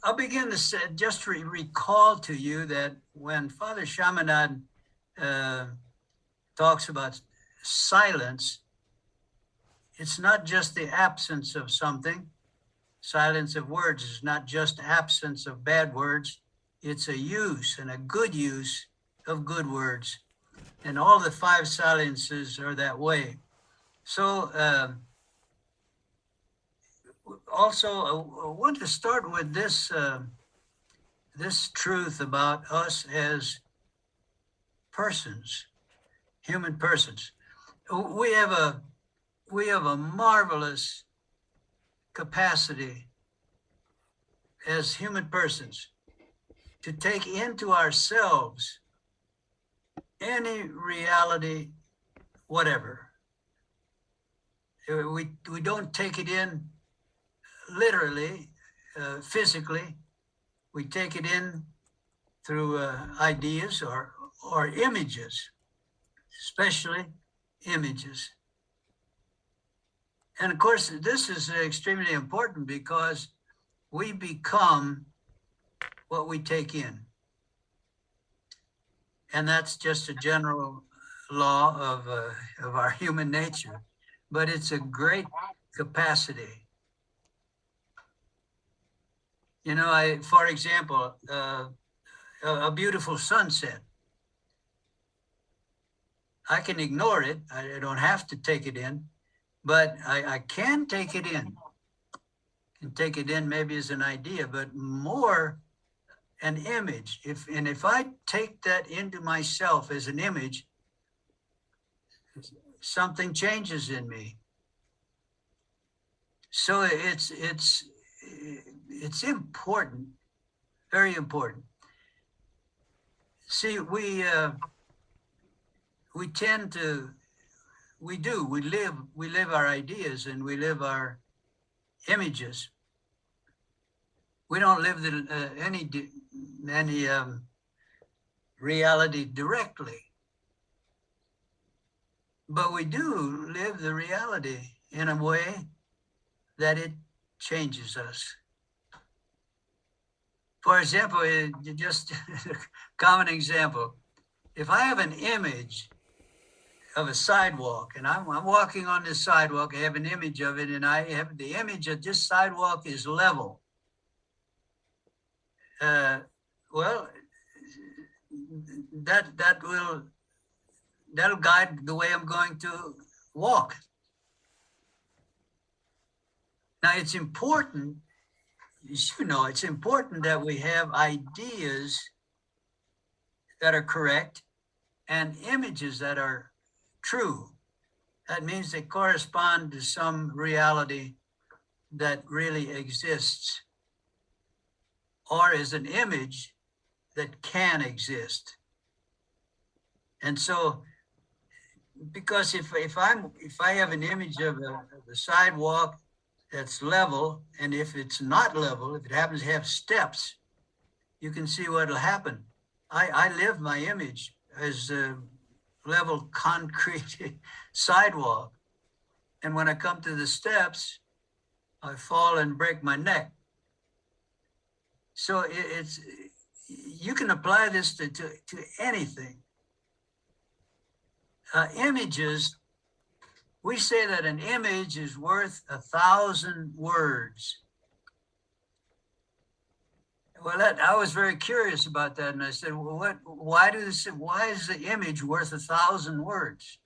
I'll begin to say, just recall to you that when Father Chaminade talks about silence, it's not just the absence of something. Silence of words is not just absence of bad words. It's a use and a good use of good words. And all the five silences are that way. So also, I want to start with this this truth about us as persons, human persons. We have a marvelous capacity as human persons to take into ourselves any reality, whatever. We don't take it in literally, physically. We take it in through ideas or images, especially images. And of course, this is extremely important because we become what we take in. And that's just a general law of our human nature, but it's a great capacity. You know, for example, a beautiful sunset. I can ignore it. I don't have to take it in, but I can take it in. Can take it in maybe as an idea, but more an image. If I take that into myself as an image, something changes in me. So it's important, very important. See, we live our ideas and we live our images. We don't live any reality directly, but we do live the reality in a way that it changes us. For example, just a common example, if I have an image of a sidewalk and I'm walking on this sidewalk, I have an image of it, and I have the image that this sidewalk is level. Well, that'll guide the way I'm going to walk. Now, it's important, you know, it's important that we have ideas that are correct and images that are true. That means they correspond to some reality that really exists, or is an image that can exist. And so, because if I have an image of the sidewalk that's level, and if it's not level, if it happens to have steps, you can see what'll happen. I live my image as a level concrete sidewalk. And when I come to the steps, I fall and break my neck. So you can apply this to anything. Images, we say that an image is worth 1,000 words. Well, I was very curious about that, and I said, well, why is the image worth 1,000 words?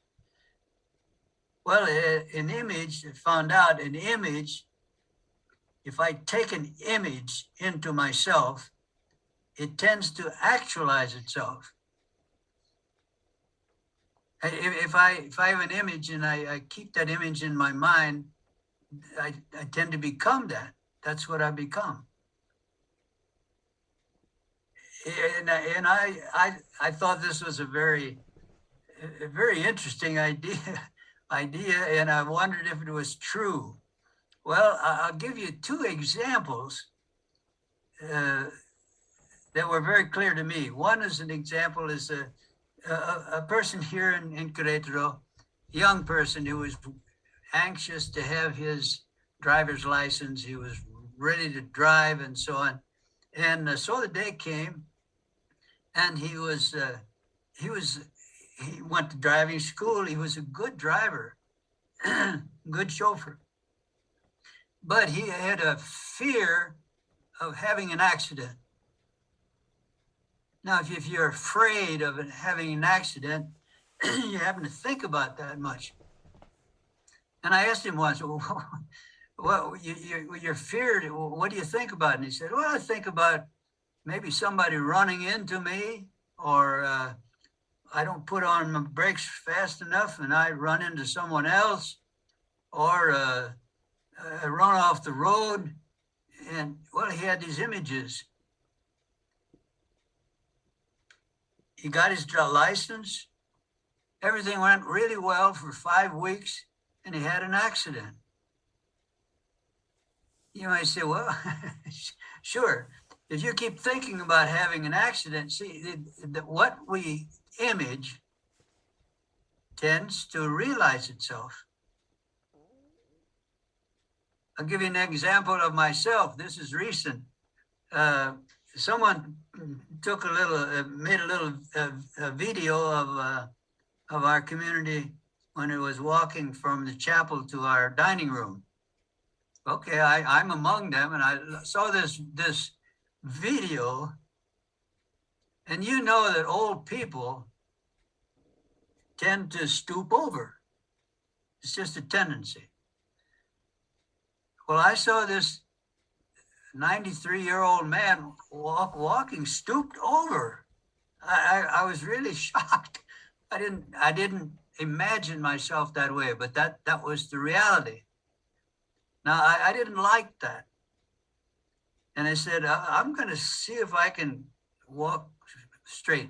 Well, an image, I found out an image, if I take an image into myself, it tends to actualize itself. If I have an image and I keep that image in my mind, I tend to become that. That's what I become. And I thought this was a very interesting idea, and I wondered if it was true. Well, I'll give you two examples that were very clear to me. One is an example is a person here in Querétaro, a young person who was anxious to have his driver's license. He was ready to drive and so on. And so the day came, and he went to driving school. He was a good driver, good chauffeur. But he had a fear of having an accident. Now, if you're afraid of having an accident, you happen to think about that much. And I asked him once, well, you're feared. What do you think about? And he said, well, I think about maybe somebody running into me, or I don't put on my brakes fast enough and I run into someone else, or I run off the road. And well, he had these images. He got his license. Everything went really well for 5 weeks, and he had an accident. You might say, well, sure. If you keep thinking about having an accident, see, what we image tends to realize itself. I'll give you an example of myself. This is recent. Someone took made a little video of our community when it was walking from the chapel to our dining room. Okay, I'm among them, and I saw this video, and you know that old people tend to stoop over. It's just a tendency. Well, I saw this 93-year-old man walking stooped over. I was really shocked. I didn't imagine myself that way, but that was the reality. Now, I didn't like that. And I said, I'm going to see if I can walk straight.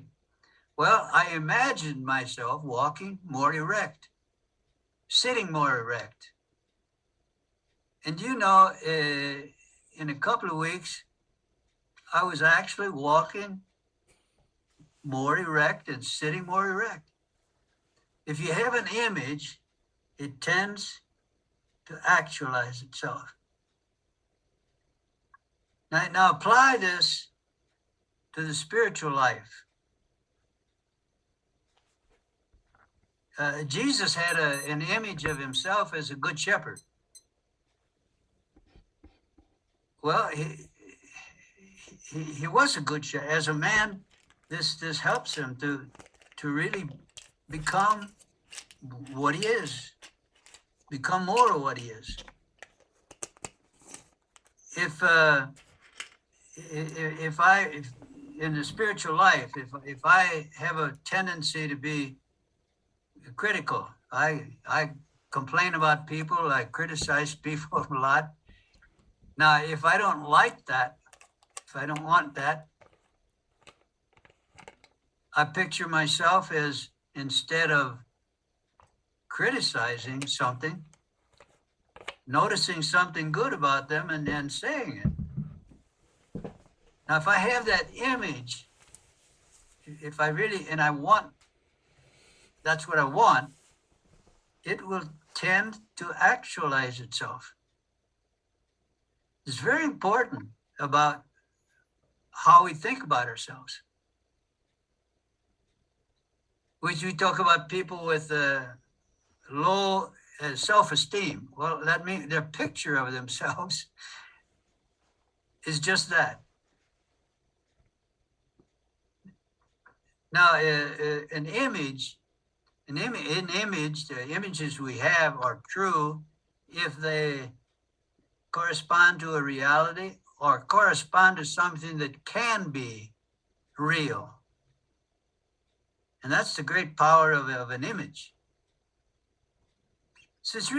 Well, I imagined myself walking more erect, sitting more erect. And you know, in a couple of weeks, I was actually walking more erect and sitting more erect. If you have an image, it tends to actualize itself. Now apply this to the spiritual life. Jesus had an image of himself as a good shepherd. Well, he was a good shepherd. As a man, this helps him to really become what he is, become more of what he is. If in the spiritual life, if I have a tendency to be critical, I complain about people, I criticize people a lot. Now, if I don't like that, if I don't want that, I picture myself as, instead of criticizing something, noticing something good about them and then saying it. Now, if I have that image, if I really, and I want, that's what I want, it will tend to actualize itself. It's very important about how we think about ourselves. Which we talk about people with low self-esteem. Well, that means their picture of themselves is just that. Now, the images we have are true if they correspond to a reality or correspond to something that can be real. And that's the great power of an image. So it's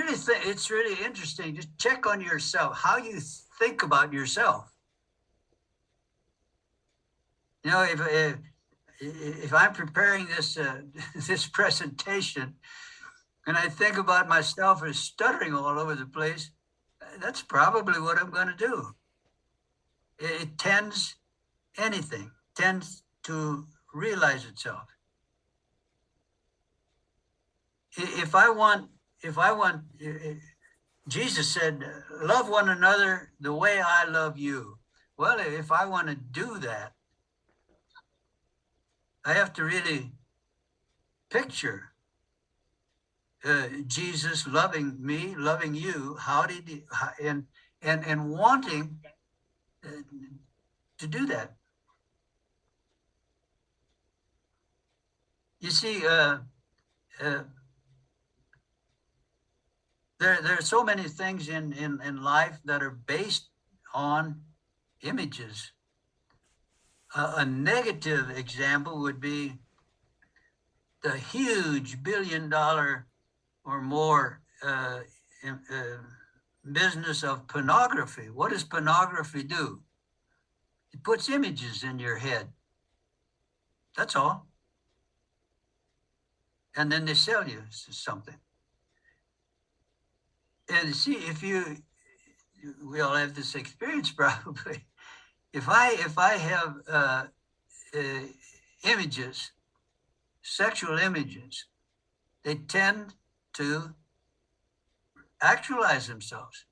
really interesting. Just check on yourself, how you think about yourself. You know, if I'm preparing this this presentation, and I think about myself as stuttering all over the place, that's probably what I'm going to do. It tends to realize itself. If I want, Jesus said, love one another the way I love you. Well, if I want to do that, I have to really picture Jesus loving me, loving you. How did he, and wanting to do that. You see, there are so many things in life that are based on images. A negative example would be the huge $1 billion or more business of pornography. What does pornography do? It puts images in your head. That's all. And then they sell you something. And see, we all have this experience probably. If I have images, sexual images, they tend to actualize themselves.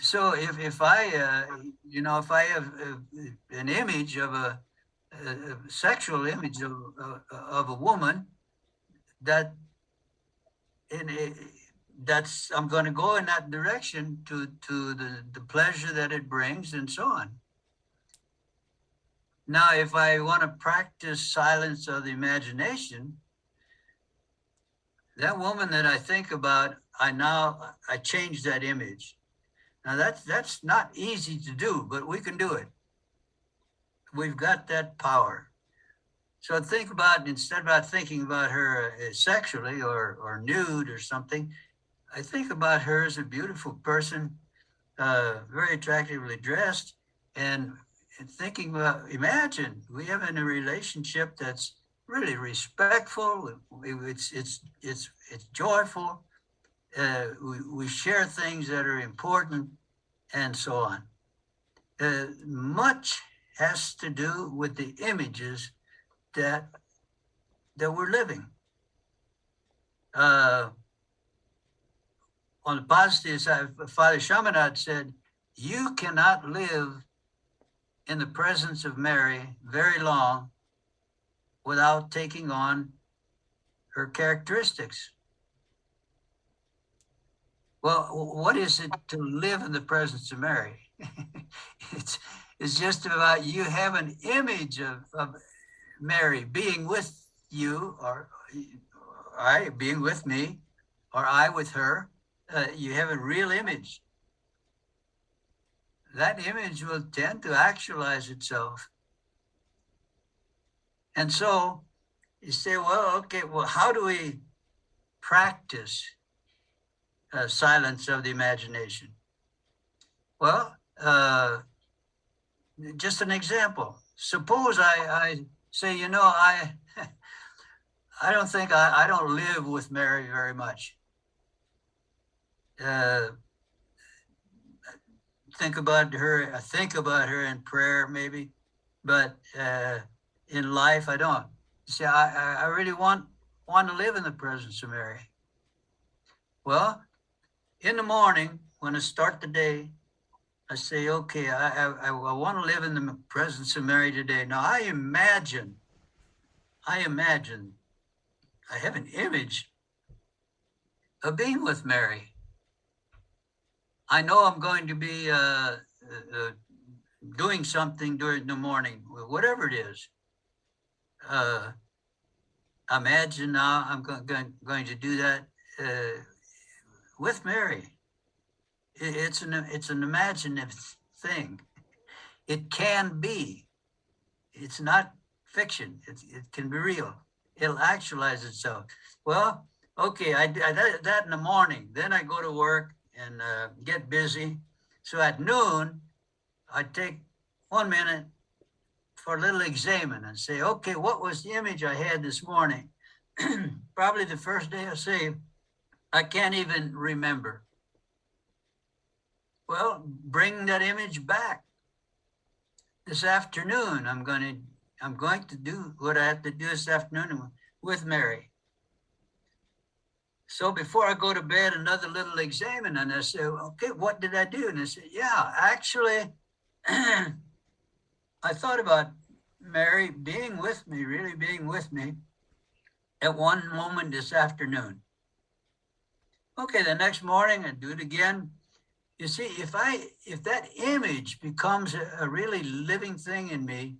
So if I have an image of a sexual image of a woman, I'm going to go in that direction to the pleasure that it brings and so on. Now, if I want to practice silence of the imagination, that woman that I think about, I change that image. Now that's not easy to do, but we can do it. We've got that power. So think about, instead of thinking about her sexually or nude or something, I think about her as a beautiful person, very attractively dressed, and thinking about, imagine we have in a relationship that's really respectful. It's joyful. We share things that are important, and so on. Much has to do with the images that we're living. On the positive side, Father Chaminade said, you cannot live in the presence of Mary very long without taking on her characteristics. Well, what is it to live in the presence of Mary? It's just about you have an image of Mary being with you, or I being with me, or I with her. You have a real image. That image will tend to actualize itself. And so you say, well, okay, well, how do we practice silence of the imagination? Well, just an example. Suppose I say, I don't think I don't live with Mary very much. Think about her. I think about her in prayer, maybe, but in life, I don't. See, I really want to live in the presence of Mary. Well, in the morning, when I start the day, I say, okay, I want to live in the presence of Mary today. Now, I imagine, I have an image of being with Mary. I know I'm going to be doing something during the morning, whatever it is. Imagine now I'm going to do that with Mary. It's an imaginative thing. It can be. It's not fiction. It can be real. It'll actualize itself. Well, okay, I that in the morning. Then I go to work and get busy. So at noon, I take 1 minute for a little examine and say, okay, what was the image I had this morning? Probably the first day I saved, I can't even remember. Well, bring that image back. This afternoon, I'm going to do what I have to do this afternoon with Mary. So before I go to bed, another little examine, and I say, okay, what did I do? And I said, yeah, actually, I thought about Mary being with me, really being with me at one moment this afternoon. Okay, the next morning I do it again. You see, if that image becomes a really living thing in me,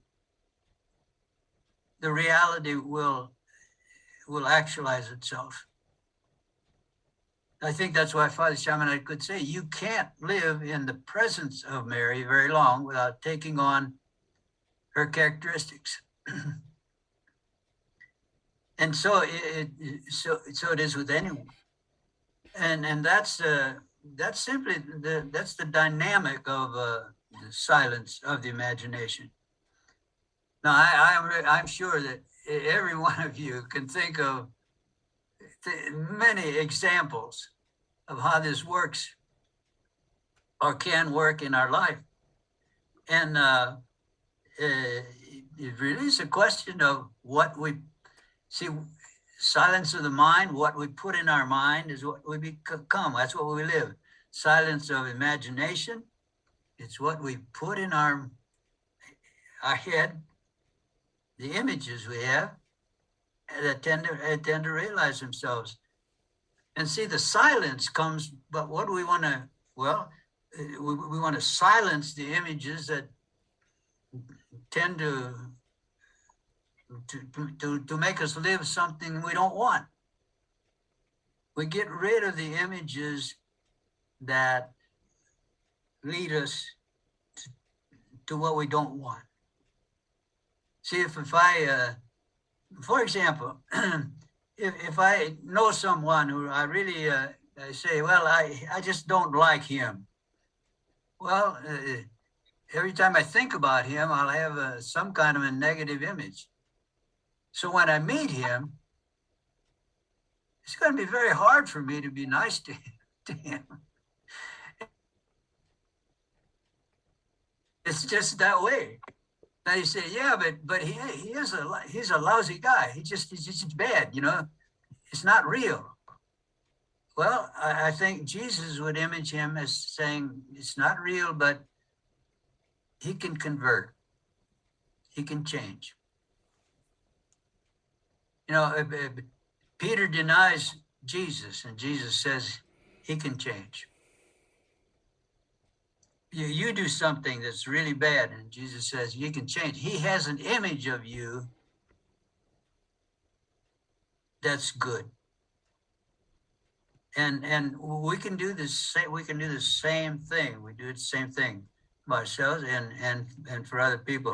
the reality will actualize itself. I think that's why Father Chaminade could say, you can't live in the presence of Mary very long without taking on her characteristics. And so so it is with anyone. And that's simply that's the dynamic of the silence of the imagination. Now, I'm sure that every one of you can think of many examples of how this works or can work in our life. And it really is a question of what we see. Silence of the mind, what we put in our mind is what we become. That's what we live. Silence of imagination, it's what we put in our head, the images we have that tend to realize themselves. And see, the silence comes, but what do we want to, well, we want to silence the images that tend to make us live something we don't want. We get rid of the images that lead us to what we don't want. See, if I, for example, if I know someone who I really I say, well, I just don't like him. Well, every time I think about him, I'll have some kind of a negative image. So when I meet him, it's going to be very hard for me to be nice to him. It's just that way. Now you say, yeah, but he's a lousy guy. He's just bad, you know. It's not real. Well, I think Jesus would image him as saying it's not real, but he can convert. He can change. You know, Peter denies Jesus, and Jesus says he can change. You do something that's really bad, and Jesus says you can change. He has an image of you that's good. And we can do this. We can do the same thing. We do the same thing by ourselves and for other people.